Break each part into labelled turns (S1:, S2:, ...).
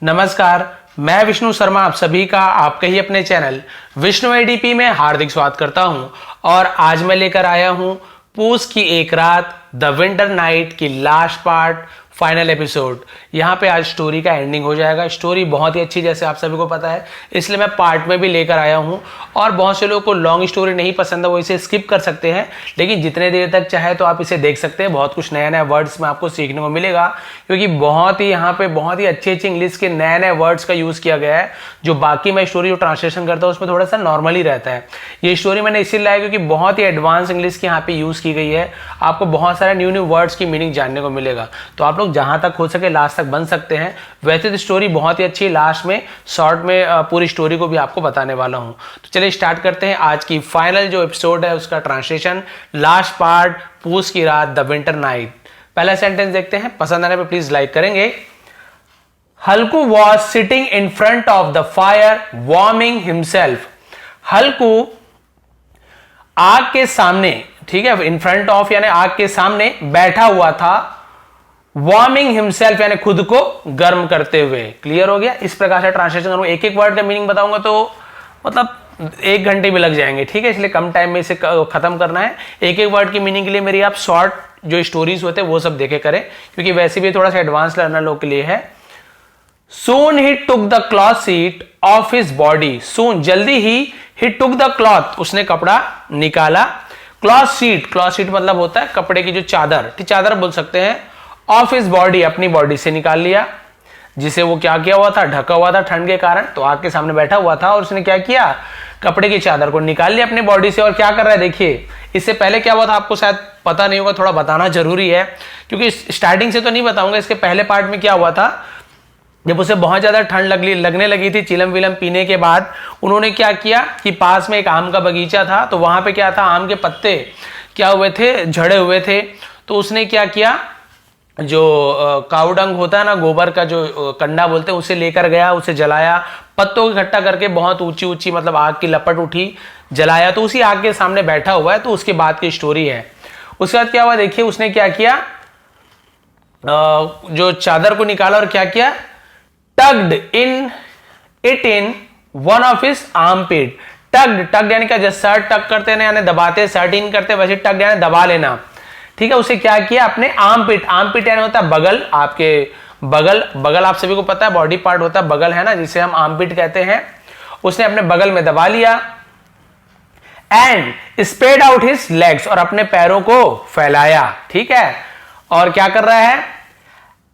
S1: नमस्कार, मैं विष्णु शर्मा आप सभी का आपके ही अपने चैनल विष्णु एडीपी में हार्दिक स्वागत करता हूं। और आज मैं लेकर आया हूं पूस की एक रात द विंटर नाइट की लास्ट पार्ट, फाइनल एपिसोड। यहाँ पे आज स्टोरी का एंडिंग हो जाएगा। स्टोरी बहुत ही अच्छी, जैसे आप सभी को पता है, इसलिए मैं पार्ट में भी लेकर आया हूँ। और बहुत से लोगों को लॉन्ग स्टोरी नहीं पसंद है, वो इसे स्किप कर सकते हैं, लेकिन जितने देर तक चाहे तो आप इसे देख सकते हैं। बहुत कुछ नया नया वर्ड्स में आपको सीखने को मिलेगा, क्योंकि बहुत ही यहाँ पे बहुत ही अच्छे इंग्लिश के नए नए वर्ड्स का यूज़ किया गया है, जो बाकी मैं स्टोरी जो ट्रांसलेशन करता हूँ उसमें थोड़ा सा नॉर्मल ही रहता है। ये स्टोरी मैंने इसीलिए लाया क्योंकि बहुत ही एडवांस इंग्लिश की यहाँ पे यूज़ की गई है। आपको बहुत सारे न्यू न्यू वर्ड्स की मीनिंग जानने को मिलेगा, तो आप लोग जहाँ तक हो सके लास्ट तक बन सकते हैं। वैसे तो स्टोरी बहुत ही अच्छी है, लास्ट में शॉर्ट में पूरी स्टोरी को भी आपको बताने वाला हूं। तो चलिए स्टार्ट करते हैं आज की फाइनल जो एपिसोड है उसका ट्रांसलेशन, लास्ट पार्ट, पूस की रात द विंटर नाइट। पहला सेंटेंस देखते हैं, पसंद आने पर प्लीज लाइक करेंगे। हल्कू was sitting in front of the fire warming himself. हल्कू आग के सामने, ठीक है, इन फ्रंट ऑफ यानी आग के सामने बैठा हुआ था, वार्मिंग हिमसेल्फ यानी खुद को गर्म करते हुए। क्लियर हो गया? इस प्रकार से ट्रांसलेशन करूंगा। एक एक वर्ड का मीनिंग बताऊंगा तो मतलब 1 घंटे भी लग जाएंगे, ठीक है, इसलिए कम टाइम में इसे खत्म करना है। एक एक वर्ड की मीनिंग के लिए मेरी आप शॉर्ट जो स्टोरीज होते हैं वो सब देखे करें, क्योंकि वैसे भी थोड़ा सा एडवांस लर्नर लोग के लिए है। सून ही took the cloth sheet off his body. Soon जल्दी ही टुक द क्लॉथ उसने कपड़ा निकाला। क्लॉथ सीट मतलब होता है कपड़े की जो चादर, चादर बोल सकते हैं। ऑफ हिज बॉडी अपनी बॉडी से निकाल लिया, जिसे वो क्या किया हुआ था, ढका हुआ था ठंड के कारण, तो आग के सामने बैठा हुआ था और उसने क्या किया, कपड़े की चादर को निकाल लिया अपनी बॉडी से। और क्या कर रहा है देखिए, इससे पहले क्या हुआ था आपको शायद पता नहीं होगा, थोड़ा बताना जरूरी है, क्योंकि स्टार्टिंग से तो नहीं बताऊंगा। इसके पहले पार्ट में क्या हुआ था, जब उसे बहुत ज्यादा ठंड लगने लगी थी चिलम विलम पीने के बाद, उन्होंने क्या किया कि पास में एक आम का बगीचा था, तो वहां पे क्या था, आम के पत्ते क्या हुए थे, झड़े हुए थे। तो उसने क्या किया, जो काउडंग होता है ना, गोबर का जो कंडा बोलते हैं, उसे लेकर गया, उसे जलाया, पत्तों को इकट्ठा करके बहुत ऊंची ऊंची मतलब आग की लपट उठी, जलाया, तो उसी आग के सामने बैठा हुआ है। तो उसके बाद की स्टोरी है। उसके बाद क्या हुआ देखिए, उसने क्या किया, जो चादर को निकाला और क्या किया, tugged in one of his armpit. Tugged यानी क्या, जैसे शर्ट टक करते हैं यानी दबाते, शर्ट इन करते, वैसे टग्ड यानी दबा लेना, ठीक है। उसे क्या किया, अपने आर्मपिट यानी होता है बगल, आपके बगल आप सभी को पता है बॉडी पार्ट होता है बगल, है ना, जिसे हम आर्मपिट कहते हैं। उसने अपने बगल में दबा लिया। And spread out his legs, और अपने पैरों को फैलाया, ठीक है। और क्या कर रहा है,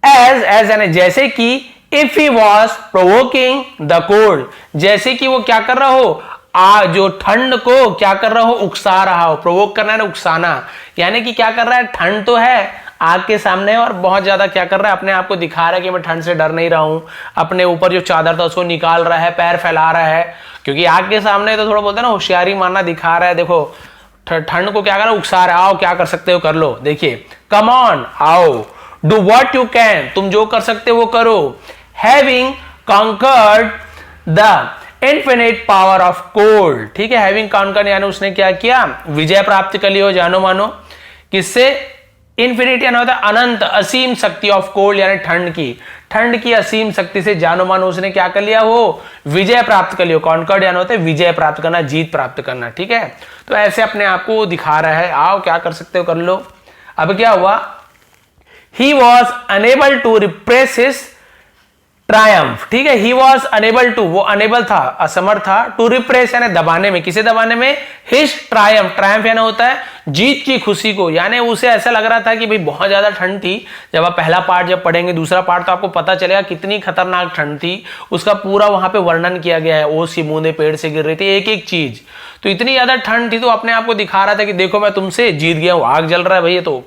S1: एज यानी जैसे कि, if he was provoking the cold, जैसे कि वो क्या कर रहा हो, जो ठंड को क्या कर रहा हो, उकसा रहा हो। प्रोवोक करना है ना, उकसाना, यानी कि क्या कर रहा है, ठंड तो है आग के सामने और बहुत ज्यादा क्या कर रहा है, अपने आप को दिखा रहा है कि मैं ठंड से डर नहीं रहा हूं। अपने ऊपर जो चादर था उसको निकाल रहा है, पैर फैला रहा है, क्योंकि आग के सामने तो थोड़ा बोलते हैं ना, होशियारी मारना दिखा रहा है। देखो ठंड को क्या कर रहा है, उकसा रहा है। आओ क्या कर सकते हो कर लो। देखिए, कम ऑन, आओ, डू व्हाट यू कैन, तुम जो कर सकते हो वो करो। Having conquered the infinite power of cold, ठीक है। हैविंग कॉन्कर्ड यानी उसने क्या किया, विजय प्राप्त कर ली हो, जानो मानो, किससे, इन्फिनिट यानी होता है अनंत असीम शक्ति ऑफ कोल्ड यानी ठंड की असीम शक्ति से जानो मानो उसने क्या कर लिया, वो विजय प्राप्त कर लिया। कॉन्कर्ड यानी होता है विजय प्राप्त करना, जीत प्राप्त करना, ठीक है। तो ऐसे अपने आप को दिखा रहा है, आओ क्या कर सकते हो कर लो। अब क्या हुआ, he was unable to repress his triumph, ठीक है। ही वॉज अनेबल टू, वो अनेबल था, असमर्थ था, टू रिप्रेस यानी दबाने में, किसे दबाने में, हिज ट्रायम्फ यानी होता है जीत की खुशी को। यानी उसे ऐसा लग रहा था कि भाई बहुत ज्यादा ठंड थी। जब आप पहला पार्ट जब पढ़ेंगे, दूसरा पार्ट, तो आपको पता चलेगा कितनी खतरनाक ठंड थी। उसका पूरा वहां पे वर्णन किया गया है, ओस की बूंदें पेड़ से गिर रही थी, एक एक चीज। तो इतनी ज्यादा ठंड थी, तो अपने आप को दिखा रहा था कि देखो मैं तुमसे जीत गया हूं। आग जल रहा है भैया, तो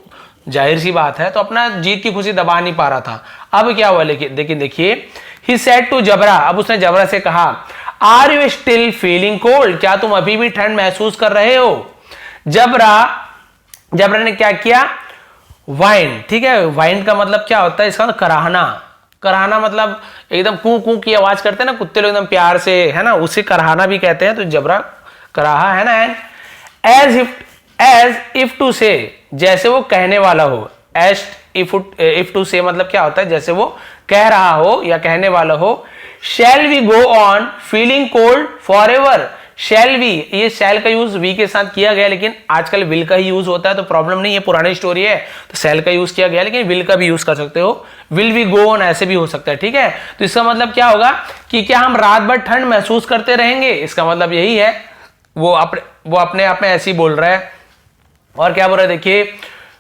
S1: जाहिर सी बात है, तो अपना जीत की खुशी दबा नहीं पा रहा था। अब क्या हुआ, लेकिन देखिए, he said to जबरा, अब उसने जबरा से कहा, are you still feeling cold, क्या तुम अभी भी ठंड महसूस कर रहे हो। जबरा ने क्या किया, वाइन, ठीक है। वाइन का मतलब क्या होता है, इसका मतलब कराहना मतलब एकदम कू कू की आवाज करते हैं ना कुत्ते लोग एकदम प्यार से, है ना, उसे कराहना भी कहते हैं। तो जबरा कराहा है ना, एज इफ टू से, जैसे वो कहने वाला हो, इफ टू से मतलब क्या होता है, जैसे वो कह रहा हो या कहने वाला हो। Shall we go on feeling cold forever. Shall we, ये शैल का यूज वी के साथ किया गया, लेकिन आजकल विल का ही यूज होता है तो प्रॉब्लम नहीं है, पुरानी स्टोरी है तो शैल का यूज किया गया, लेकिन विल का भी यूज कर सकते हो, विल वी गो ऑन ऐसे भी हो सकता है, ठीक है। तो इसका मतलब क्या होगा कि क्या हम रात भर ठंड महसूस करते रहेंगे, इसका मतलब यही है। वो अपने आप में ऐसे ही बोल रहा है। और क्या बोल रहा है देखिए,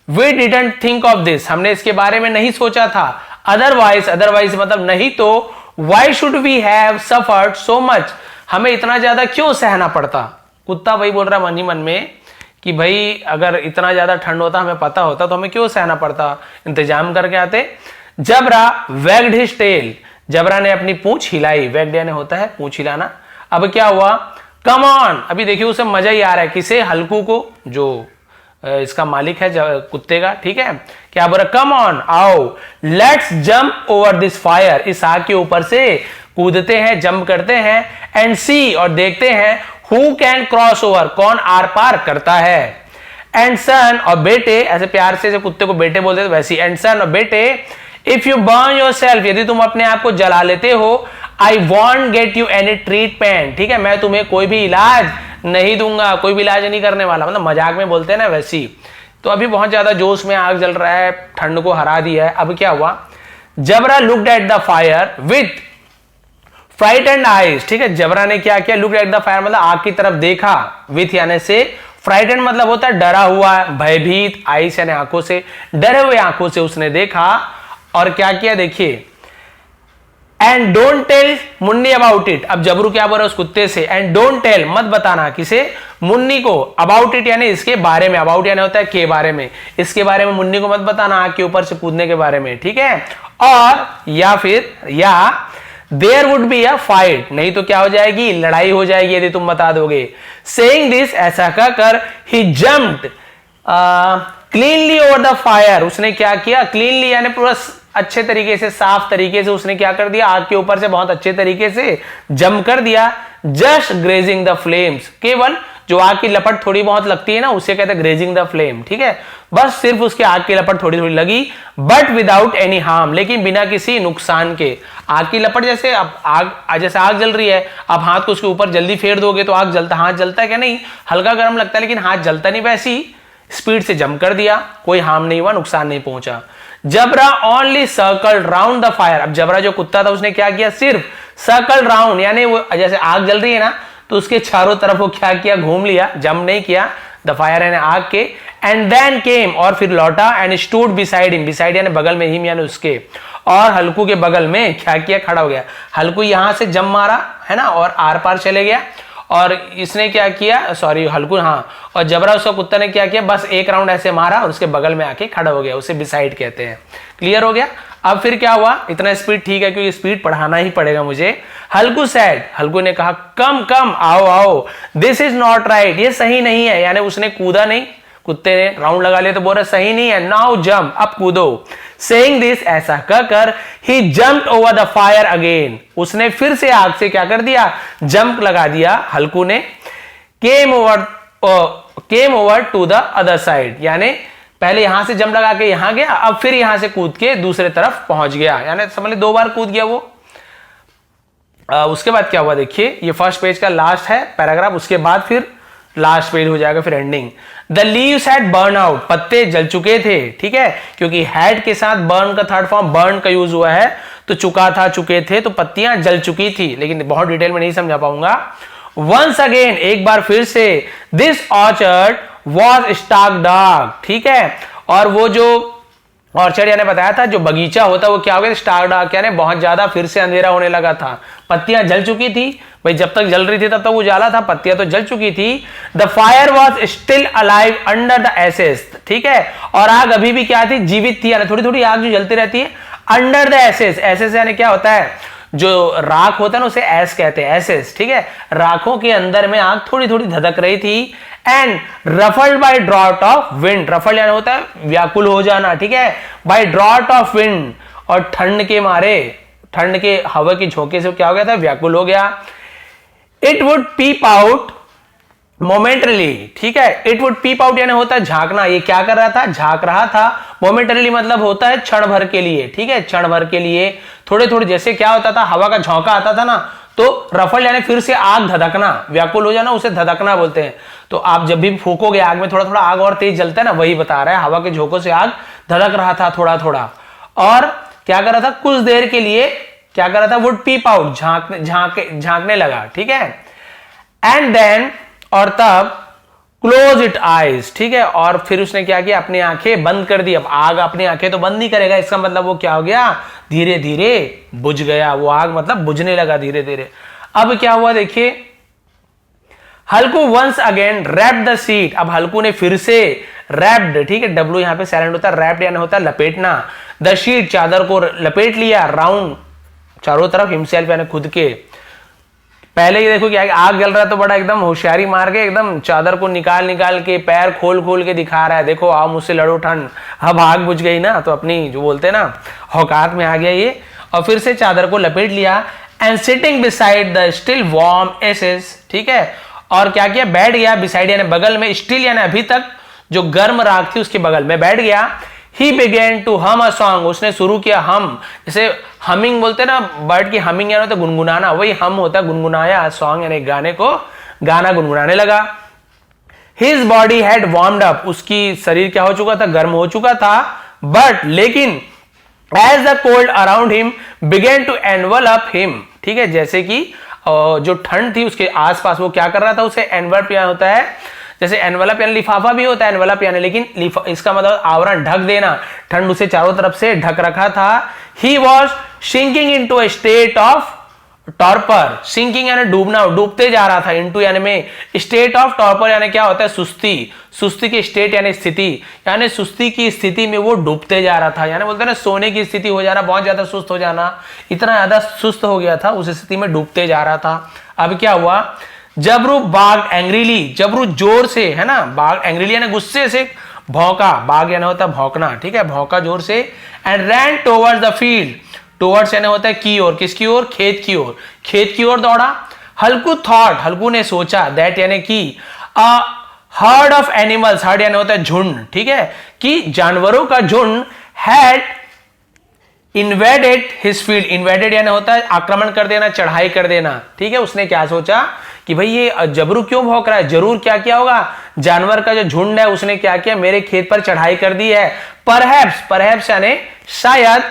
S1: we didn't think of this, हमने इसके बारे में नहीं सोचा था। अदरवाइज मतलब नहीं तो, why should we have suffered so much, हमें इतना ज्यादा क्यों सहना पड़ता। कुत्ता वही बोल रहा मन ही मन में कि भाई अगर इतना ज्यादा ठंड होता, हमें पता होता तो हमें क्यों सहना पड़ता, इंतजाम करके आते। जबरा वैग्ड हिज टेल, जबरा ने अपनी पूंछ हिलाई, वैग्ड यानी होता है पूंछ हिलाना। अब क्या हुआ, कम ऑन, अभी देखिए उसे मजा ही आ रहा है, किसे, हल्कू को, जो इसका मालिक है कुत्ते का, ठीक है। क्या बोल रहा, कम ऑन, आओ, let's jump over this fire, इस आग के ऊपर से कूदते हैं, जंप करते हैं, एंड सी, और देखते हैं, हु कैन क्रॉस ओवर, कौन आर पार करता है। एंड सन, और बेटे, ऐसे प्यार से जैसे कुत्ते को बेटे बोलते हैं वैसे, एंड सन, और बेटे, if you burn your self, यदि तुम अपने आप को जला लेते हो, I want get you any treatment, ठीक है, मैं तुम्हें कोई भी इलाज नहीं दूंगा, कोई भी इलाज नहीं करने वाला, मतलब मजाक में बोलते हैं ना वैसी। तो अभी बहुत ज्यादा जोश में आग जल रहा है, ठंड को हरा दिया है। अब क्या हुआ, Jabra looked at the fire with frightened eyes, ठीक है, जबरा ने क्या किया, लुक्ड एट द फायर मतलब आग की तरफ देखा, विथ यानी से, फ्राइटेंड मतलब होता है डरा हुआ, भयभीत, आईज यानी आंखों से, डरे हुए आंखों से उसने देखा। और क्या किया देखिए, and don't tell Munni about it, अब जबरू क्या बोल रहा है उस कुत्ते से, एंड डोंट टेल, मत बताना, किसे, मुन्नी को, अबाउट इट यानी इसके बारे में, अबाउट यानी होता है के बारे में, इसके बारे में मुन्नी को मत बताना, आग के ऊपर से कूदने के बारे में, ठीक है। और या फिर, या there would be a fight, नहीं तो क्या हो जाएगी, लड़ाई हो जाएगी यदि तुम बता दोगे। सेइंग दिस, ऐसा कहकर, he jumped cleanly over the fire, उसने क्या किया, क्लीनली यानी पूरा अच्छे तरीके से, साफ तरीके से उसने क्या कर दिया, आग के ऊपर से बहुत अच्छे तरीके से जंप कर दिया। जस्ट ग्रेजिंग द फ्लेम्स, केवल जो आग की लपट थोड़ी बहुत लगती है ना, उसे कहते हैं ग्रेजिंग द फ्लेम, ठीक है, बस सिर्फ उसके आग की लपट थोड़ी थोड़ी लगी, बट विदाउट एनी हार्म, लेकिन बिना किसी नुकसान के। आग की लपट जैसे, अब जैसे आग जल रही है, अब हाथ को उसके ऊपर जल्दी फेर दोगे तो आग जलता, हाथ जलता है क्या, नहीं, हल्का गर्म लगता है लेकिन हाथ जलता नहीं, वैसी स्पीड से जंप कर दिया, कोई हार्म नहीं हुआ, नुकसान नहीं पहुंचा। Jabra only circle round the fire, अब जबरा जो कुत्ता था उसने क्या किया, सिर्फ सर्कल राउंड, यानी वो जैसे आग जल रही है ना तो उसके चारों तरफ वो क्या किया, घूम लिया, जंप नहीं किया, द फायर यानी आग के। एंड देन केम, और फिर लौटा, and stood beside him, beside यानी बगल में, हिम यानी उसके, और हल्कू के बगल में क्या किया, खड़ा हो गया। हल्कू यहां से जंप मारा है ना, और आर पार चले गया, और इसने क्या किया, सॉरी हल्कू, हाँ, और जबरा उसका कुत्ता ने क्या किया, बस एक राउंड ऐसे मारा और उसके बगल में आके खड़ा हो गया, उसे बिसाइड कहते हैं। क्लियर हो गया। अब फिर क्या हुआ, इतना स्पीड ठीक है क्योंकि स्पीड पढ़ाना ही पड़ेगा मुझे। हल्कू सैड, हल्कू ने कहा, कम कम, आओ आओ, दिस इज नॉट राइट, ये सही नहीं है, यानी उसने कूदा नहीं, कुत्ते ने राउंड लगा लिया तो बोल रहा सही नहीं है, नाउ जंप, अब कूदो। सेइंग दिस, ऐसा कहकर, he jumped over the fire again, उसने फिर से आग से क्या कर दिया, जंप लगा दिया हल्कू ने। Came over to the other side, यानी पहले यहां से जंप लगा के यहां गया, अब फिर यहां से कूद के दूसरे तरफ पहुंच गया, यानी समझ ली 2 बार कूद गया वो। उसके बाद क्या हुआ देखिए, ये फर्स्ट पेज का लास्ट है पैराग्राफ, उसके बाद फिर लास्ट पेज हो जाएगा, फिर ending. The leaves had burn out, पत्ते जल चुके थे, ठीक है, क्योंकि हैड के साथ बर्न का थर्ड फॉर्म बर्न का यूज हुआ है, तो चुका था, चुके थे, तो पत्तियां जल चुकी थी, लेकिन बहुत डिटेल में नहीं समझा पाऊंगा। वंस अगेन, एक बार फिर से, this orchard was stark dark, ठीक है, और वो जो ऑर्चर्ड यानी बताया था जो बगीचा होता है वो क्या हो गया, स्टार्क डार्क यानी बहुत ज्यादा फिर से अंधेरा होने लगा था, पत्तियां जल चुकी थी, भाई जब तक जल रही थी तब तक उजाला था, पत्तियां तो जल चुकी थी। The fire was still alive under the ashes, ठीक है, और आग अभी भी क्या थी, जीवित थी, यानी थोड़ी थोड़ी आग जो जलती रहती है अंडर द एसेस, एसेस यानी क्या होता है, जो राख होता है ना उसे एस कहते हैं, एसेस, ठीक है, राखों के अंदर में आग थोड़ी थोड़ी धधक रही थी। And ruffled by draught of wind, ruffled यानी होता है व्याकुल हो जाना, ठीक है, बाय ड्रॉट ऑफ विंड, और ठंड के मारे, ठंड के हवा के झोंके से क्या हो गया था, व्याकुल हो गया। It would peep out momentarily, ठीक है। इट वुड पीप आउट यानी होता है झांकना, ये क्या कर रहा था, झांक रहा था। मोमेंटरली मतलब होता है क्षण भर के लिए, ठीक है, क्षण भर के लिए, थोड़े थोड़े, जैसे क्या होता था, हवा का झोंका आता था ना, तो रफल यानी फिर से आग धधकना, व्याकुल हो जाना, उसे धधकना बोलते हैं। तो आप जब भी फूकोगे आग में, थोड़ा थोड़ा आग और तेज जलता है ना, वही बता रहा है, हवा के झोंकों से आग धधक रहा था थोड़ा थोड़ा। और क्या कर रहा था, कुछ देर के लिए क्या कर रहा था, वुड पीप आउट, झांकने लगा, ठीक है। एंड देन, और तब, क्लोज इट आईज, ठीक है, और फिर उसने क्या किया, अपनी आंखें बंद कर दी। अब आग अपनी आंखें तो बंद नहीं करेगा, इसका मतलब वो क्या हो गया, धीरे धीरे बुझ गया वो आग, मतलब बुझने लगा धीरे धीरे। अब क्या हुआ देखिए, Halku once again wrapped the sheet, अब हल्कू ने फिर से रैप्ड, ठीक है, डब्ल्यू यहां पे साइलेंट होता है, रैप्ड यानी होता है लपेटना, द शीट, चादर को लपेट लिया, राउंड, चारों तरफ, हिमसेल्फ यानी खुद के। पहले ही देखो क्या, आग जल रहा है तो बड़ा एकदम होशियारी मार के एकदम चादर को निकाल निकाल के, पैर खोल खोल के दिखा रहा है, देखो आओ मुझसे लड़ो ठंड। अब आग बुझ गई ना, तो अपनी जो बोलते हैं ना, औकात में आ गया ये, और फिर से चादर को लपेट लिया। And sitting beside the still warm ashes, ठीक है, और क्या किया, बैठ गया, बिसाइड यानी बगल में, स्टिल यानी अभी तक जो गर्म राख थी उसके बगल में बैठ गया। He began to hum a song, उसने शुरू किया हम, जैसे हमिंग बोलते हैं ना, बर्ड की हमिंग यानी होता है गुनगुनाना, वही हम होता है गुनगुनाया, सॉन्ग यानी गाने को, गाना गुनगुनाने लगा। His body had warmed up, उसकी शरीर क्या हो चुका था, गर्म हो चुका था। बट लेकिन as the cold around him began to envelop him, ठीक है, जैसे कि जो ठंड थी उसके आसपास, वो क्या कर रहा था, उसे एनवलप या होता है, जैसे एनवलप यानी लिफाफा भी होता है एनवलप यानी, लेकिन इसका मतलब आवरण, ढक देना, ठंड उसे चारों तरफ से ढक रखा था। He was sinking into a state of torpor, sinking यानी डूबना, डूबते जा रहा था, इनटू यानी में, स्टेट ऑफ टॉर्पर यानी क्या होता है, सुस्ती, सुस्ती की स्टेट यानी स्थिति, यानी सुस्ती की स्थिति में वो डूबते जा रहा था, यानी बोलते हैं ना सोने की स्थिति हो जाना, बहुत ज्यादा सुस्त हो जाना, इतना ज्यादा सुस्त हो गया था, उस स्थिति में डूबते जा रहा था। अब क्या हुआ, जबरू बाग एंग्रीली, जबरू जोर से, है ना, बाग एंग्रीली यानी गुस्से से भौंका, बाग यानी होता है भौंकना, ठीक है, भौंका जोर से। And ran towards the field, towards यानी होता है की ओर, किसकी ओर, खेत की ओर, खेत की ओर दौड़ा। हल्कू थॉट, हल्कू ने सोचा, दैट यानी कि अ हर्ड ऑफ एनिमल्स, हर्ड यानी होता है झुंड, ठीक है, कि जानवरों का झुंड had invaded his field, invaded यानी होता है आक्रमण कर देना, चढ़ाई कर देना, ठीक है। उसने क्या सोचा कि भाई ये जबरू क्यों भौंक रहा है, जरूर क्या किया होगा, जानवर का जो झुंड है उसने क्या किया, मेरे खेत पर चढ़ाई कर दी है। परहैप्स, परहैप्स यानी शायद,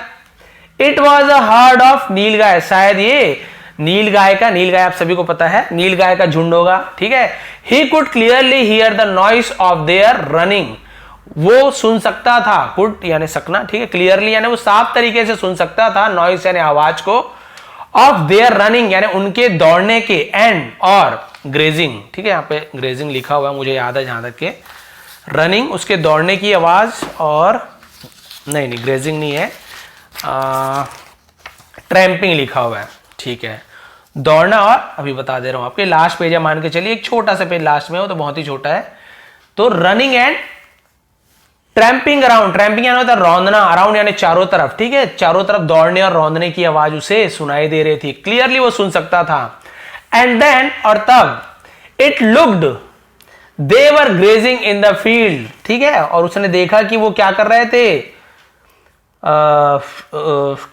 S1: it was a herd of nilgai, शायद ये नीलगाय का, नीलगाय आप सभी को पता है, नीलगाय का झुंड होगा, ठीक है। He could clearly here the noise of their running, वो सुन सकता था, कुड यानी सकना, ठीक है, क्लियरली यानी वो साफ तरीके से सुन सकता था, नॉइस यानी आवाज को, ऑफ देयर रनिंग यानी उनके दौड़ने के, एंड और ग्रेजिंग, ठीक है, यहाँ पे ग्रेजिंग लिखा हुआ है, मुझे याद है जहां तक के, रनिंग उसके दौड़ने की आवाज, और नहीं ग्रेजिंग नहीं है, ट्रैम्पिंग लिखा हुआ है, ठीक है, दौड़ना, और अभी बता दे रहा हूं आपके, लास्ट पेज है मान के चलिए, एक छोटा सा पेज लास्ट में हो तो बहुत ही छोटा है, तो running and tramping around, tramping यानी होता है रौंदना, अराउंड यानी चारों तरफ, ठीक है, चारों तरफ दौड़ने और रौंदने की आवाज उसे सुनाई दे रही थी, क्लियरली वो सुन सकता था। एंड देन, और तब, it looked they were grazing in the field, ठीक है, और उसने देखा कि वो क्या कर रहे थे,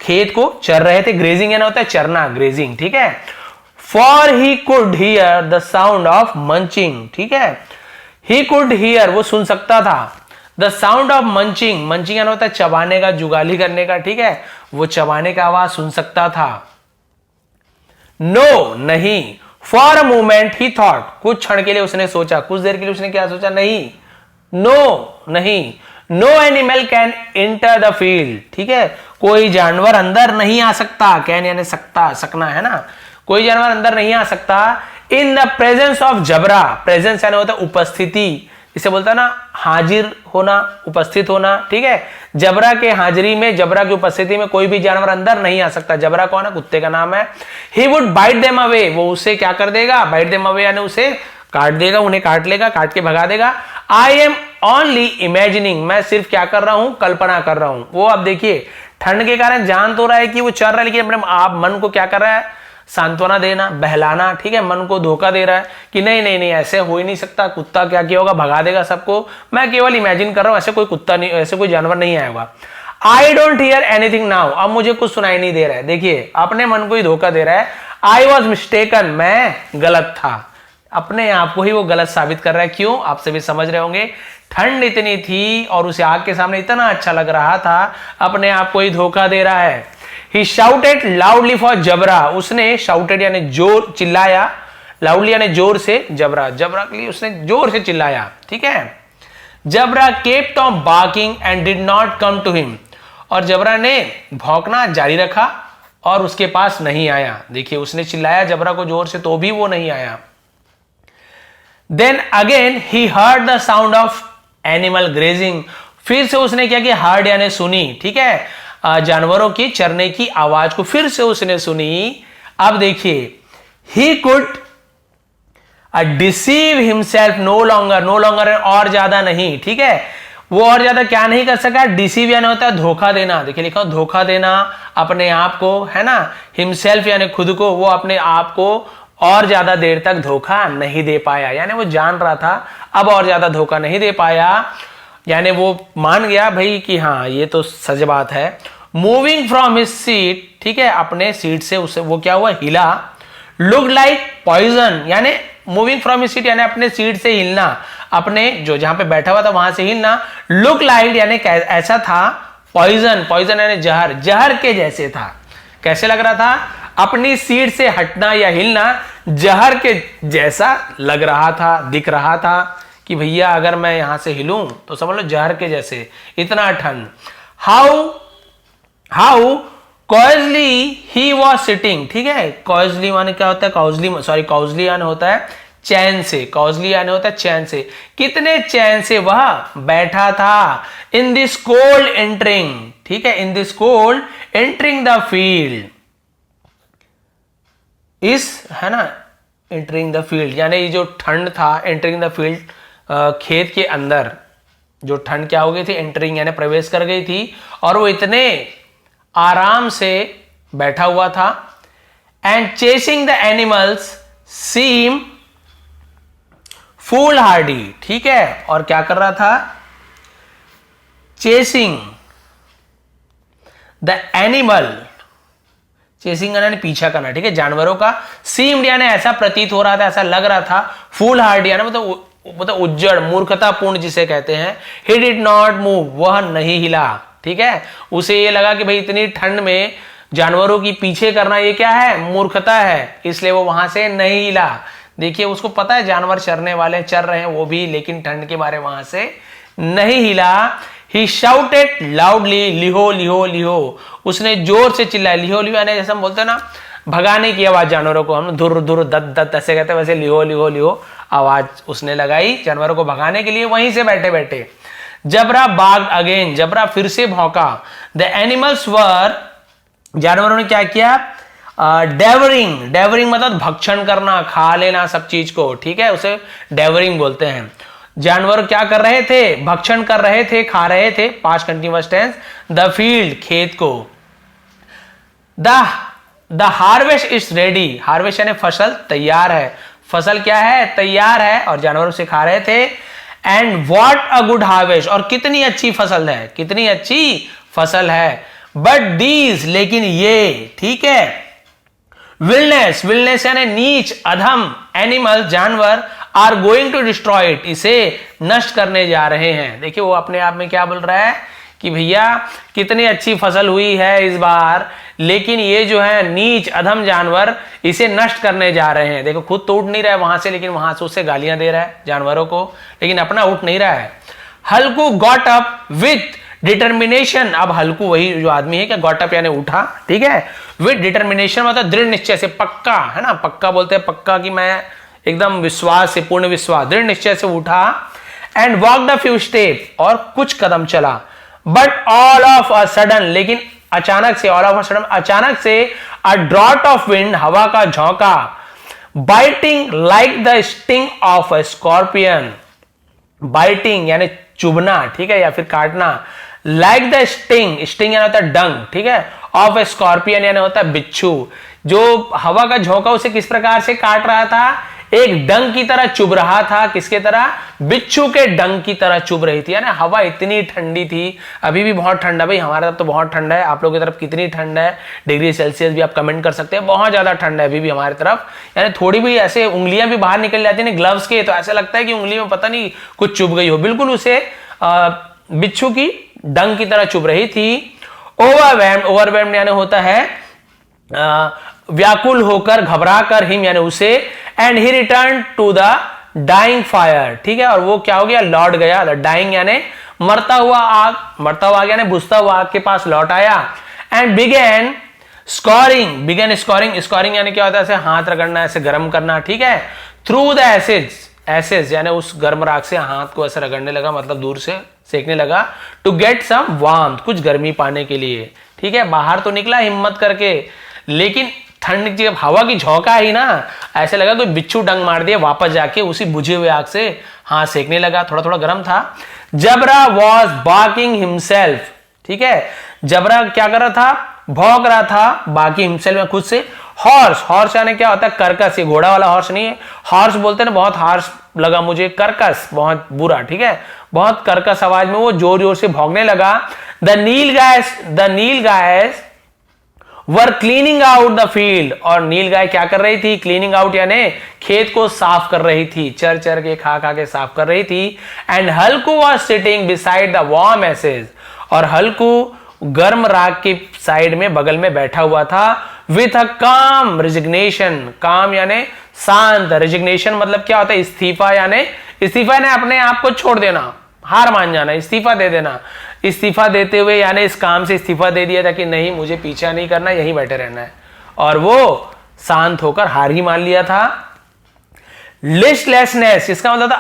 S1: खेत को चर रहे थे, ग्रेजिंग यानी होता है चरना, ग्रेजिंग, ठीक है। For he could hear the sound of munching, ठीक है, ही कुड हियर वो सुन सकता था, the sound of munching, munching यानी होता है चबाने का, जुगाली करने का, ठीक है, वो चबाने का आवाज सुन सकता था। नो नहीं, for a moment he thought, कुछ क्षण के लिए उसने सोचा, कुछ देर के लिए उसने क्या सोचा, नहीं, नो नहीं, no animal can enter the field, ठीक है, कोई जानवर अंदर नहीं आ सकता, कैन यानी सकता, सकना है ना, कोई जानवर अंदर नहीं आ सकता, in the presence of Jabra, presence यानी होता है उपस्थिति, इसे बोलता है ना हाजिर होना, उपस्थित होना, ठीक है, जबरा के हाजिरी में, जबरा की उपस्थिति में कोई भी जानवर अंदर नहीं आ सकता, जबरा कौन है, कुत्ते का नाम है। He would bite them away, वो उसे क्या कर देगा, बाइट देम अवे यानी उसे काट देगा, उन्हें काट लेगा, काट के भगा देगा। आई एम ओनली इमेजिनिंग, मैं सिर्फ क्या कर रहा हूं, कल्पना कर रहा हूं। वो अब देखिए ठंड के कारण जान तो रहा है कि वो चल रहा है, लेकिन अपने आप मन को क्या कर रहा है, सांत्वना देना, बहलाना, ठीक है, मन को धोखा दे रहा है कि नहीं नहीं नहीं ऐसे हो ही नहीं सकता, कुत्ता क्या किया होगा, भगा देगा सबको, मैं केवल इमेजिन कर रहा हूं, ऐसे कोई कुत्ता नहीं, ऐसे कोई जानवर नहीं आया होगा। I don't hear anything now, अब मुझे कुछ सुनाई नहीं दे रहा है। देखिए अपने मन को ही धोखा दे रहा है। आई वॉज मिस्टेकन, मैं गलत था, अपने आप को ही वो गलत साबित कर रहा है। क्यों, आप सभी समझ रहे होंगे, ठंड इतनी थी और उसे आग के सामने इतना अच्छा लग रहा था, अपने आप को ही धोखा दे रहा है। He shouted loudly for जबरा, उसने shouted यानी जोर, चिल्लाया, लाउडली यानी जोर से, जबरा, जबरा के लिए उसने जोर से चिल्लाया, ठीक है। जबरा kept on barking and did not come to him, और जबरा ने भौंकना जारी रखा और उसके पास नहीं आया। देखिए उसने चिल्लाया जबरा को जोर से तो भी वो नहीं आया। Then again he heard the sound of animal grazing, फिर से उसने क्या किया, heard यानी सुनी, ठीक है, जानवरों की चरने की आवाज को फिर से उसने सुनी। अब देखिए he could deceive himself no longer, no longer और ज्यादा नहीं, ठीक है, वो और ज्यादा क्या नहीं कर सका, डिसीव यानी होता है धोखा देना। देखिए लिखा धोखा देना अपने आप को, है ना, हिमसेल्फ यानी खुद को, वो अपने आप को और ज्यादा देर तक धोखा नहीं दे पाया, यानी वो जान रहा था अब और ज्यादा धोखा नहीं दे पाया, यानी वो मान गया भाई कि हाँ ये तो सच बात है। मूविंग फ्रॉम हिज सीट, ठीक है, अपने सीट से उसे वो क्या हुआ, हिला। लुक लाइक पॉइजन, यानी मूविंग फ्रॉम हिज सीट यानी अपने सीट से हिलना, अपने जो जहां पे बैठा हुआ था वहां से हिलना। लुक लाइक यानी ऐसा था, पॉइजन, पॉइजन यानी जहर, जहर के जैसे था। कैसे लग रहा था, अपनी सीट से हटना या हिलना जहर के जैसा लग रहा था, दिख रहा था कि भैया अगर मैं यहां से हिलूं तो समझ लो जहर के जैसे, इतना ठंड। हाउ कॉजली ही वॉज सिटिंग, ठीक है, कॉजली माने क्या होता है, कॉजली यानी होता है चैन से, कॉजली यानी होता है चैन से, कितने चैन से वह बैठा था। इन दिस कोल्ड एंटरिंग, ठीक है, in this cold entering the field, इस, है ना, एंटरिंग द फील्ड यानी ये जो ठंड था, एंटरिंग द फील्ड, खेत के अंदर जो ठंड क्या हो गई थी, एंटरिंग यानी प्रवेश कर गई थी, और वो इतने आराम से बैठा हुआ था। And chasing the animals seem foolhardy, ठीक है, और क्या कर रहा था, चेसिंग द एनिमल, चेसिंग यानी पीछा करना, ठीक है, जानवरों का। सीम्ड यानी ऐसा प्रतीत हो रहा था, ऐसा लग रहा था। फूल हार्डी यानी मतलब उज्जड़, मूर्खतापूर्ण जिसे कहते हैं। ही डिड नॉट मूव, वह नहीं हिला, ठीक है, उसे ये लगा कि भाई इतनी ठंड में जानवरों की पीछे करना ये क्या है, मूर्खता है, इसलिए वो वहां से नहीं हिला। देखिए उसको पता है जानवर चरने वाले चर रहे हैं वो भी, लेकिन ठंड के बारे वहां से नहीं हिला। ही शाउटेड लाउडली लिहो लिहो लिहो, उसने जोर से चिल्लाया। लिहो लिहो यानी जैसे हम बोलते हैं ना भगाने की आवाज जानवरों को, हम धुर धुर दत दत ऐसे कहते हैं, वैसे लिहो लिहो लिहो आवाज उसने लगाई जानवरों को भगाने के लिए, वहीं से बैठे बैठे। जबरा बाग्ड अगेन, जबरा फिर से भौंका। द एनिमल्स वर, जानवरों ने क्या किया, डेवरिंग, डेवरिंग मतलब भक्षण करना, खा लेना सब चीज को, ठीक है, उसे डेवरिंग बोलते हैं। जानवर क्या कर रहे थे, भक्षण कर रहे थे, खा रहे थे, past continuous tense. The field, खेत को। The harvest is ready, harvest यानी फसल तैयार है, फसल क्या है, तैयार है, और जानवर उसे खा रहे थे। And what a good harvest, और कितनी अच्छी फसल है, कितनी अच्छी फसल है। बट दीज, लेकिन ये, ठीक है, विलनेस, विलनेस यानी नीच, अधम, एनिमल, जानवर, are going to destroy it, इसे नष्ट करने जा रहे हैं। देखिए वो अपने आप में क्या बोल रहा है कि भैया कितनी अच्छी फसल हुई है इस बार, लेकिन ये जो है नीच अधम जानवर इसे नष्ट करने जा रहे हैं। देखो खुद तो उठ नहीं रहा है वहां से, लेकिन वहां से उससे गालियां दे रहा है जानवरों को, लेकिन अपना उठ नहीं रहा है। हल्कू गॉट अप विथ डिटर्मिनेशन, अब हल्कू वही जो आदमी है क्या, गॉट अप यानी उठा, ठीक है, विथ डिटर्मिनेशन मतलब दृढ़ निश्चय से, पक्का, है ना, पक्का बोलते हैं, पक्का कि मैं एकदम विश्वास से, पूर्ण विश्वास, दृढ़ निश्चय से उठा। And walked a few step, और कुछ कदम चला। But all of a sudden, लेकिन अचानक से, ऑल ऑफ अ सडन अचानक से, अ ड्रॉट ऑफ विंड, हवा का झोंका, biting like the sting of a scorpion, biting यानी चुभना, ठीक है, या फिर काटना, लाइक द स्टिंग, स्टिंग यानी होता है डंग, ठीक है, ऑफ ए स्कॉर्पियन यानी होता है बिच्छू, जो हवा का झोंका उसे किस प्रकार से काट रहा था, एक डंक की तरह चुभ रहा था। किसके तरह, बिच्छू के डंक की तरह चुभ रही थी। यानी हवा इतनी ठंडी थी, अभी भी बहुत ठंडा, भाई हमारे तरफ तो बहुत ठंडा है, आप लोगों की तरफ कितनी ठंड है डिग्री सेल्सियस भी आप कमेंट कर सकते हैं। बहुत ज्यादा ठंड है अभी भी हमारी तरफ, यानी थोड़ी भी ऐसे उंगलियां भी बाहर निकल जाती है ग्लव्स के, तो ऐसा लगता है कि उंगली में पता नहीं कुछ चुभ गई हो, बिल्कुल उसे बिच्छू की डंक की तरह चुभ रही थी। ओवरवेल्म्ड यानी होता है व्याकुल होकर, घबरा कर, हिम यानी उसे, and he return to the dying fire, ठीक है, और वो क्या हो गया, लौट गया। डाइंग यानी मरता हुआ आग, मरता हुआ आग यानी बुझता हुआ आग के पास लौट आया। एंड बिगेन स्कोरिंग यानी क्या होता है, ऐसे हाथ रगड़ना, ऐसे गर्म करना, ठीक है, थ्रू द एसिड्स यानी उस गर्म राख से हाथ को ऐसे रगड़ने लगा, मतलब दूर से सेकने लगा, टू गेट सम वार्मथ, कुछ गर्मी पाने के लिए, ठीक है। बाहर तो निकला हिम्मत करके, लेकिन ठंड जब हवा की झोंका ही ना, ऐसे लगा कोई बिच्छू डंग मार दिया, वापस जाके उसी बुझे हुए आग से हाथ सेकने लगा, थोड़ा थोड़ा गर्म था। जबरा वॉज बार्किंग हिमसेल्फ, ठीक है, जबरा क्या कर रहा था, भौंक रहा था, बाकी हिमसेल्फ में खुद से। हॉर्स यानी क्या होता है, कर्कश, ये घोड़ा वाला हॉर्स नहीं है, हॉर्स बोलते हैं ना, बहुत हार्श लगा मुझे, कर्कश बहुत बुरा, ठीक है, बहुत कर्कश आवाज में वो जोर जोर से भौंकने लगा। The nilgais were cleaning out the field, और नील गाय क्या कर रही थी, क्लीनिंग आउट यानी खेत को साफ कर रही थी, चर चर के खा खा के साफ कर रही थी। And Halku was sitting beside the warm ashes, और हल्कू गर्म राख के साइड में बगल में बैठा हुआ था। विथ अ काम रिजिग्नेशन, काम यानी शांत, रिजिग्नेशन मतलब क्या होता है, इस्तीफा यानी अपने आप को छोड़ देना, हार मान जाना, इस्तीफा दे देना। इस्तीफा देते हुए यानी इस काम से इस्तीफा दे दिया था कि नहीं मुझे पीछा नहीं करना, यहीं बैठे रहना है, और वो शांत होकर हार ही मान लिया था। लिस्टलेसनेस, इसका मतलब था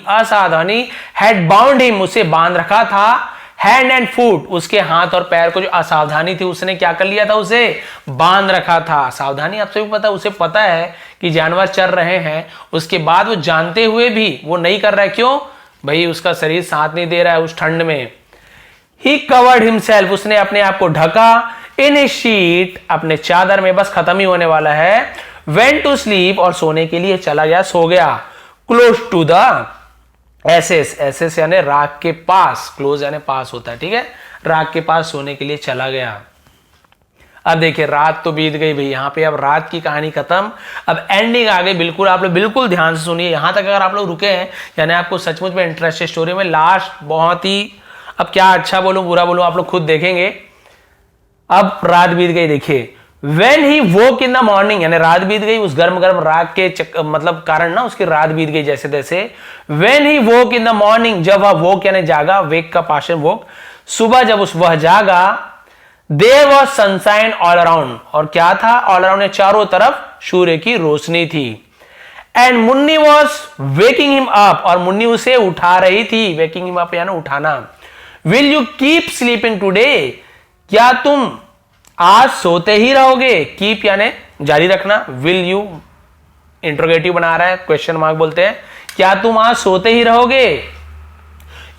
S1: असावधानी, हैड बाउंड हिम, उसे बांध रखा था। हैंड एंड फुट, उसके हाथ और पैर को जो असावधानी थी उसने क्या कर लिया था, उसे बांध रखा था। सावधानी आपसे भी पता, उसे पता है कि जानवर चर रहे हैं, उसके बाद वो जानते हुए भी वो नहीं कर रहा है, क्यों भाई, उसका शरीर साथ नहीं दे रहा है उस ठंड में। ही कवर्ड हिमसेल्फ, उसने अपने आप को ढका, इन ए शीट, अपने चादर में, बस खत्म ही होने वाला है। वेंट टू स्लीप, और सोने के लिए चला गया, सो गया। क्लोज टू द एसेस यानी राख के पास, क्लोज यानी पास होता है, ठीक है, राख के पास सोने के लिए चला गया। अब देखिए रात तो बीत गई भाई, यहाँ पे अब रात की कहानी खत्म, अब एंडिंग आ गई। बिल्कुल आप लोग बिल्कुल ध्यान से सुनिए, यहां तक अगर आप लोग रुके हैं यानी आपको सचमुच में इंटरेस्ट है स्टोरी में। लास्ट बहुत ही, अब क्या अच्छा बोलूं बुरा बोलूं आप लोग खुद देखेंगे। अब रात बीत गई, देखिए When he woke in the morning, यानी रात बीत गई उस गर्म गर्म रात के मतलब कारण ना, उसकी रात बीत गई जैसे तैसे। When he woke in the morning, जब वह woke यानी जागा, wake का पास्ट woke, सुबह जब वह जागा, there was sunshine all around, और क्या था all around, चारों तरफ सूर्य की रोशनी थी। And Munni was waking him up, और मुन्नी उसे उठा रही थी, waking him up यानी उठाना। Will you keep sleeping today, क्या तुम आज सोते ही रहोगे, कीप यानी जारी रखना, विल यू इंट्रोगेटिव बना रहा है, क्वेश्चन मार्क बोलते हैं, क्या तुम आज सोते ही रहोगे।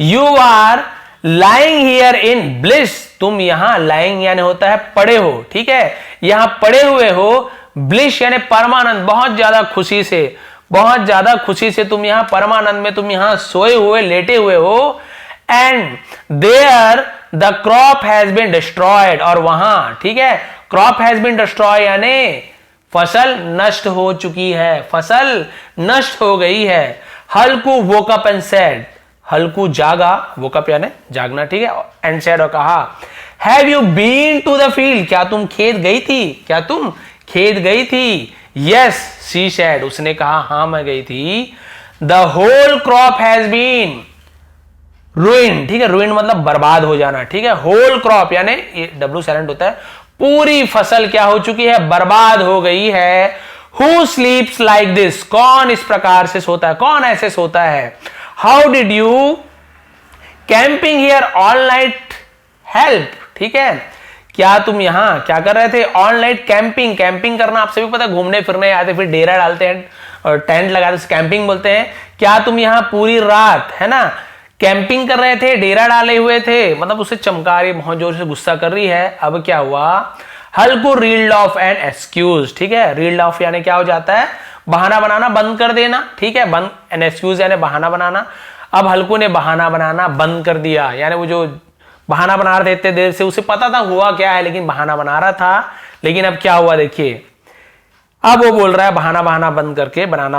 S1: You are lying here in bliss, तुम यहां, लाइंग यानी होता है पड़े हो, ठीक है, यहां पड़े हुए हो। ब्लिस यानी परमानंद, बहुत ज्यादा खुशी से तुम यहां परमानंद में, तुम यहां सोए हुए, लेटे हुए हो। And there the crop has been destroyed, और वहां, ठीक है, क्रॉप हैज बीन डिस्ट्रॉय यानी फसल नष्ट हो चुकी है, फसल नष्ट हो गई है। हल्कू वोक अप एंड सेड, हल्कू जागा, वोक अप यानी जागना, ठीक है, एंड सेड और कहा, have you been to the field, क्या तुम खेत गई थी, यस शी सेड, उसने कहा हां मैं गई थी। The whole crop has been ruin, ठीक है, रुइन मतलब बर्बाद हो जाना, ठीक है, होल क्रॉप यानी ये डब्ल्यू साइलेंट होता है, पूरी फसल क्या हो चुकी है, बर्बाद हो गई है। हु स्लीप्स लाइक दिस, कौन इस प्रकार से सोता है, कौन ऐसे सोता है। How did you camping here all night help, ठीक है, क्या तुम यहां क्या कर रहे थे, ऑल नाइट कैंपिंग करना आप सभी को पता है, घूमने फिरने आते, फिर डेरा डालते हैं और टेंट लगाते, कैंपिंग बोलते हैं। क्या तुम यहां पूरी रात, है ना, कैंपिंग कर रहे थे, डेरा डाले हुए थे, मतलब उसे चमका रही, बहुत जोर से गुस्सा कर रही है। अब क्या हुआ, हल्कू रील्ड ऑफ एन एक्सक्यूज, ठीक है, रील्ड ऑफ यानी क्या हो जाता है, बहाना बनाना, बंद कर देना, ठीक है, बंद, एन एक्सक्यूज यानी बहाना बनाना। अब हल्कू ने बहाना बनाना बंद कर दिया, यानी वो जो बहाना बना रहे थे इतने देर से, उसे पता था हुआ क्या है, लेकिन बहाना बना रहा था। लेकिन अब क्या हुआ देखिए, अब वो बोल रहा है बनाना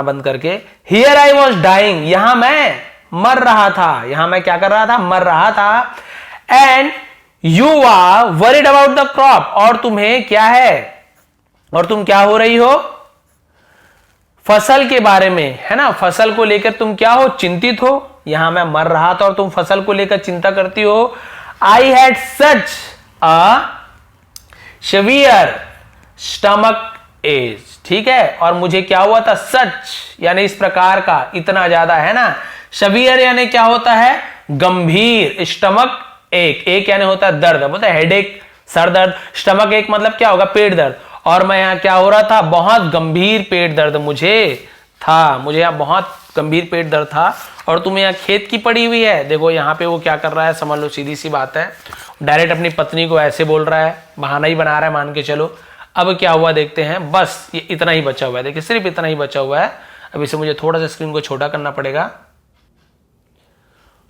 S1: बंद करके, हियर आई वॉज डाइंग, यहां मैं मर रहा था, यहां मैं क्या कर रहा था, मर रहा था। And you are worried about the crop, और तुम्हें क्या है, और तुम क्या हो रही हो, फसल के बारे में, है ना, फसल को लेकर तुम क्या हो, चिंतित हो। यहां मैं मर रहा था और तुम फसल को लेकर चिंता करती हो। I had such a severe stomach ache, ठीक है, और मुझे क्या हुआ था, सच यानी इस प्रकार का, इतना ज्यादा, है ना, सीवियर यानी क्या होता है, गंभीर, स्टमक एक यानी होता है दर्द, बोलते हैं हेडेक, सर दर्द, स्टमक एक मतलब क्या होगा, पेट दर्द, और मैं यहां क्या हो रहा था, बहुत गंभीर पेट दर्द मुझे यहां बहुत गंभीर पेट दर्द था। और तुम्हें यहाँ खेत की पड़ी हुई है, देखो यहाँ पे वो क्या कर रहा है, समझ लो, सीधी सी बात है, डायरेक्ट अपनी पत्नी को ऐसे बोल रहा है, बहाना ही बना रहा है, मान के चलो। अब क्या हुआ देखते हैं, बस ये इतना ही बचा हुआ है, देखिए सिर्फ इतना ही बचा हुआ है। अब इसे मुझे थोड़ा सा स्क्रीन को छोटा करना पड़ेगा।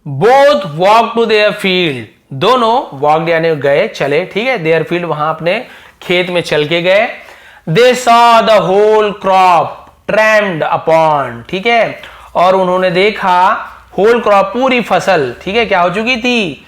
S1: Both walk to their field, दोनों वॉक यानी गए, चले, ठीक है, देयर फील्ड वहां अपने खेत में चल के गए। They saw the whole crop trampled upon, ठीक है, और उन्होंने देखा होल क्रॉप, पूरी फसल, ठीक है, क्या हो चुकी थी,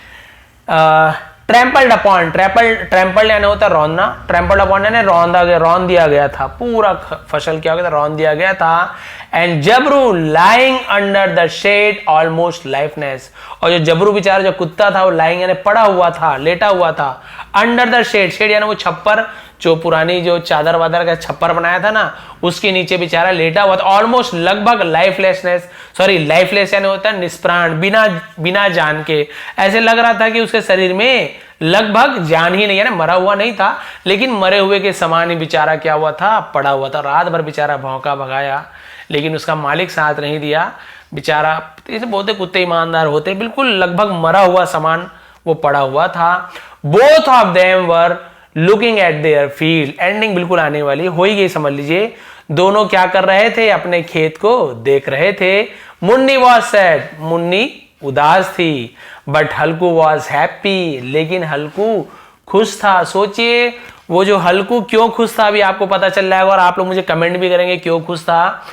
S1: ट्रैम्पल्ड अपॉन, ट्रैम्पल्ड यानी होता है रौंदना, ट्रैम्पल्ड अपॉन यानी रौंद दिया गया था, पूरा फसल क्या हो गया था, रौंद दिया गया था। And Jabru lying under the shade almost lifeless, और जो जबरू बेचारा जो कुत्ता था वो लाइंग यानी पड़ा हुआ था, लेटा हुआ था, अंडर द शेड यानी वो छप्पर, जो पुरानी जो चादर वादर का छप्पर बनाया था ना, उसके नीचे बेचारा लेटा हुआ था, ऑलमोस्ट लगभग लाइफलेस यानी होता है निष्प्राण, बिना जान के, ऐसे लग रहा था कि उसके शरीर में लगभग जान ही नहीं, यानी मरा हुआ नहीं था, लेकिन मरे हुए के समान ही बेचारा क्या हुआ था, पड़ा हुआ था। रात भर बेचारा भौंका भगाया, लेकिन उसका मालिक साथ नहीं दिया, बेचारा, इसे बोलते कुत्ते ईमानदार होते, बिल्कुल लगभग मरा हुआ सामान वो पड़ा हुआ था। Both of them were looking at their field, ending बिल्कुल आने वाली हो ही गई, समझ लीजिए, दोनों क्या कर रहे थे, अपने खेत को देख रहे थे। मुन्नी वॉज सैड, मुन्नी उदास थी, बट हल्कू वॉज हैप्पी, लेकिन हल्कू खुश था। सोचिए वो जो हल्कू क्यों खुश था, अभी आपको पता चल जाएगा, और आप लोग मुझे कमेंट भी करेंगे क्यों खुश था।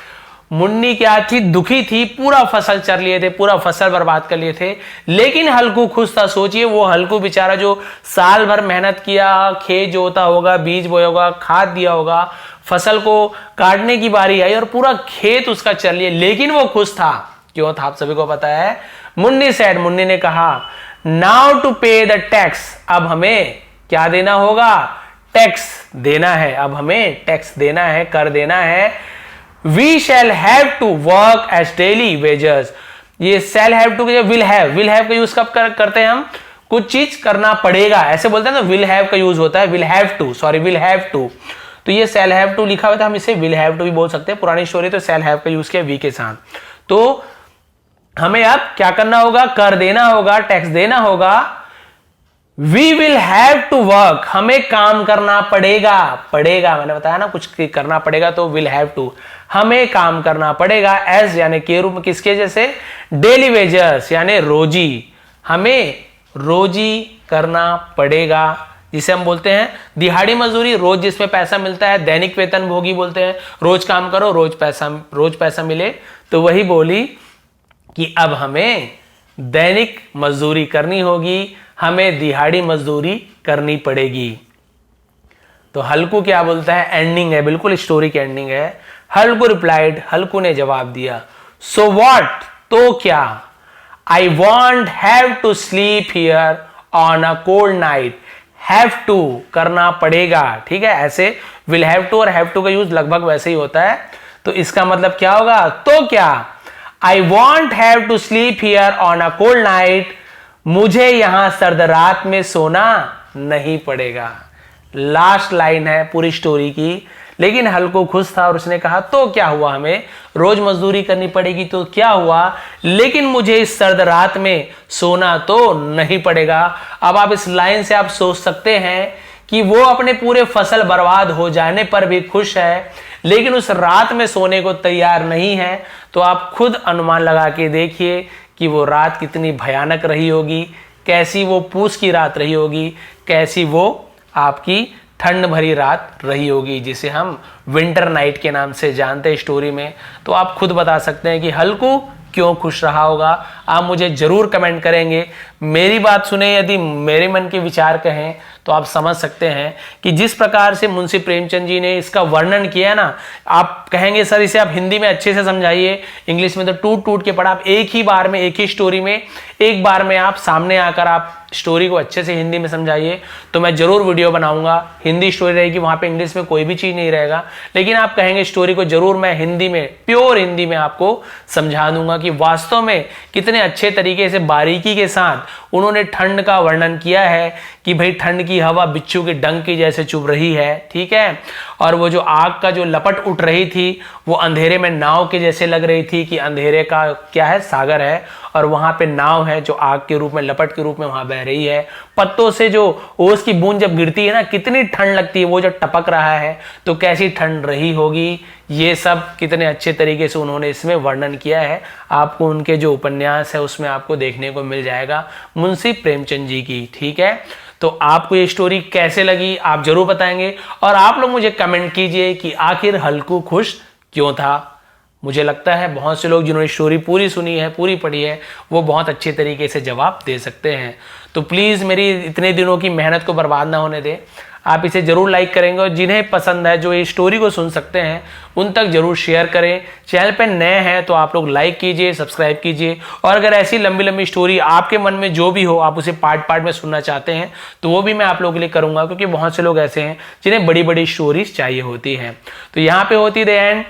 S1: मुन्नी क्या थी, दुखी थी, पूरा फसल चर लिए थे, पूरा फसल बर्बाद कर लिए थे, लेकिन हल्कू खुश था। सोचिए वो हल्कू बेचारा जो साल भर मेहनत किया, खेत जोता होगा, बीज बोया होगा, खाद दिया होगा, फसल को काटने की बारी आई और पूरा खेत उसका चर लिए, लेकिन वो खुश था। क्यों था आप सभी को पता है। मुन्नी सेड, मुन्नी ने कहा, नाउ टू पे द टैक्स, अब हमें क्या देना होगा, टैक्स देना है, अब हमें टैक्स देना है, कर देना है। We shall have to work as daily wages, ये shall have to will have का यूज कब करते हैं हम, कुछ चीज करना पड़ेगा, ऐसे बोलते हैं ना, will have का यूज होता है, will have to, तो ये shall have to लिखा हुआ था, हम इसे will have to भी बोल सकते हैं, पुरानी स्टोरी तो shall have का यूज किया वी के साथ। तो हमें अब क्या करना होगा, कर देना होगा, टैक्स देना होगा। We will have to work, हमें काम करना पड़ेगा, मैंने बताया ना कुछ करना पड़ेगा, तो will have to, हमें काम करना पड़ेगा। एस यानी के रूप में, किसके जैसे, डेली वेजेस यानी रोजी, हमें रोजी करना पड़ेगा, जिसे हम बोलते हैं दिहाड़ी मजदूरी, रोज जिसमें पैसा मिलता है, दैनिक वेतन भोगी बोलते हैं, रोज काम करो रोज पैसा मिले। तो वही बोली कि अब हमें दैनिक मजदूरी करनी होगी, हमें दिहाड़ी मजदूरी करनी पड़ेगी। तो हल्कू क्या बोलता है, एंडिंग है, बिल्कुल स्टोरी की एंडिंग है। हल्कू रिप्लाइड, हल्कू ने जवाब दिया, सो व्हाट, तो क्या, I want have to sleep here on a cold night, have to करना पड़ेगा, ठीक है, ऐसे विल हैव टू और हैव टू का यूज लगभग वैसे ही होता है। तो इसका मतलब क्या होगा, तो क्या, I want have to sleep here on a cold night, मुझे यहां सर्द रात में सोना नहीं पड़ेगा। लास्ट लाइन है पूरी स्टोरी की। लेकिन हल्को खुश था और उसने कहा, तो क्या हुआ, हमें रोज मजदूरी करनी पड़ेगी तो क्या हुआ, लेकिन मुझे इस सर्द रात में सोना तो नहीं पड़ेगा। अब आप इस लाइन से आप सोच सकते हैं कि वो अपने पूरे फसल बर्बाद हो जाने पर भी खुश है, लेकिन उस रात में सोने को तैयार नहीं है। तो आप खुद अनुमान लगा के देखिए कि वो रात कितनी भयानक रही होगी, कैसी वो पूस की रात रही होगी, कैसी वो आपकी ठंड भरी रात रही होगी, जिसे हम विंटर नाइट के नाम से जानते हैं स्टोरी में। तो आप खुद बता सकते हैं कि हल्कू क्यों खुश रहा होगा। आप मुझे जरूर कमेंट करेंगे। मेरी बात सुने, यदि मेरे मन के विचार कहें तो आप समझ सकते हैं कि जिस प्रकार से मुंशी प्रेमचंद जी ने इसका वर्णन किया ना, आप कहेंगे सर इसे आप हिंदी में अच्छे से समझाइए, इंग्लिश में तो टूट टूट के पढ़ा। आप एक ही बार में, एक ही स्टोरी में, एक बार में आप सामने आकर आप स्टोरी को अच्छे से हिंदी में समझाइए। तो मैं जरूर वीडियो बनाऊंगा, हिंदी स्टोरी रहेगी, वहां पे इंग्लिश में कोई भी चीज नहीं रहेगा, लेकिन आप कहेंगे स्टोरी को जरूर मैं हिंदी में, प्योर हिंदी में आपको समझा दूंगा कि वास्तव में कितने अच्छे तरीके से बारीकी के साथ उन्होंने ठंड का वर्णन किया है कि भाई ठंड की हवा बिच्छू के डंक की जैसे चुभ रही है, ठीक है। और वो जो आग का जो लपट उठ रही थी वो अंधेरे में नाव के जैसे लग रही थी कि अंधेरे का क्या है, सागर है, और वहां पे नाव है जो आग के रूप में, लपट के रूप में वहां बह रही है। पत्तों से जो ओस की बूंद जब गिरती है ना, कितनी ठंड लगती है, वो जो टपक रहा है, तो कैसी ठंड रही होगी। ये सब कितने अच्छे तरीके से उन्होंने इसमें वर्णन किया है। आपको उनके जो उपन्यास है उसमें आपको देखने को मिल जाएगा, मुंशी प्रेमचंद जी की, ठीक है। तो आपको ये स्टोरी कैसे लगी आप जरूर बताएंगे, और आप लोग मुझे कमेंट कीजिए कि आखिर हल्कू खुश क्यों था। मुझे लगता है बहुत से लोग जिन्होंने स्टोरी पूरी सुनी है, पूरी पढ़ी है, वो बहुत अच्छे तरीके से जवाब दे सकते हैं। तो प्लीज़ मेरी इतने दिनों की मेहनत को बर्बाद ना होने दें। आप इसे जरूर लाइक करेंगे, और जिन्हें पसंद है, जो ये स्टोरी को सुन सकते हैं, उन तक जरूर शेयर करें। चैनल पे नए हैं तो आप लोग लाइक कीजिए, सब्सक्राइब कीजिए, और अगर ऐसी लंबी लंबी स्टोरी आपके मन में जो भी हो, आप उसे पार्ट पार्ट में सुनना चाहते हैं तो वो भी मैं आप लोगों के लिए करूंगा, क्योंकि बहुत से लोग ऐसे हैं जिन्हें बड़ी बड़ी स्टोरीज चाहिए होती हैं। तो यहाँ पे होती द एंड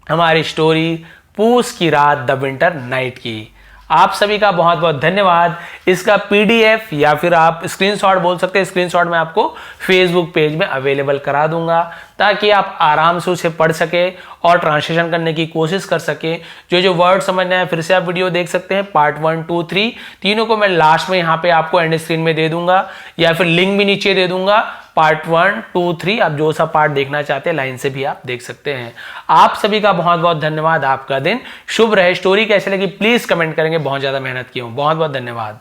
S1: हमारी स्टोरी पूस की रात द विंटर नाइट की। आप सभी का बहुत बहुत धन्यवाद। इसका पीडीएफ या फिर आप स्क्रीनशॉट बोल सकते हैं, स्क्रीनशॉट मैं आपको फेसबुक पेज में अवेलेबल करा दूंगा, ताकि आप आराम से उसे पढ़ सके और ट्रांसलेशन करने की कोशिश कर सके। जो जो वर्ड समझना है फिर से आप वीडियो देख सकते हैं, पार्ट 1, 2, 3 तीनों को मैं लास्ट में यहाँ पे आपको एंड स्क्रीन में दे दूंगा, या फिर लिंक भी नीचे दे दूंगा। पार्ट 1, 2, 3 आप जो सा पार्ट देखना चाहते हैं लाइन से भी आप देख सकते हैं। आप सभी का बहुत बहुत धन्यवाद। आपका दिन शुभ रहे। स्टोरी कैसे लगी प्लीज कमेंट करेंगे, बहुत ज्यादा मेहनत की हूं। बहुत बहुत धन्यवाद।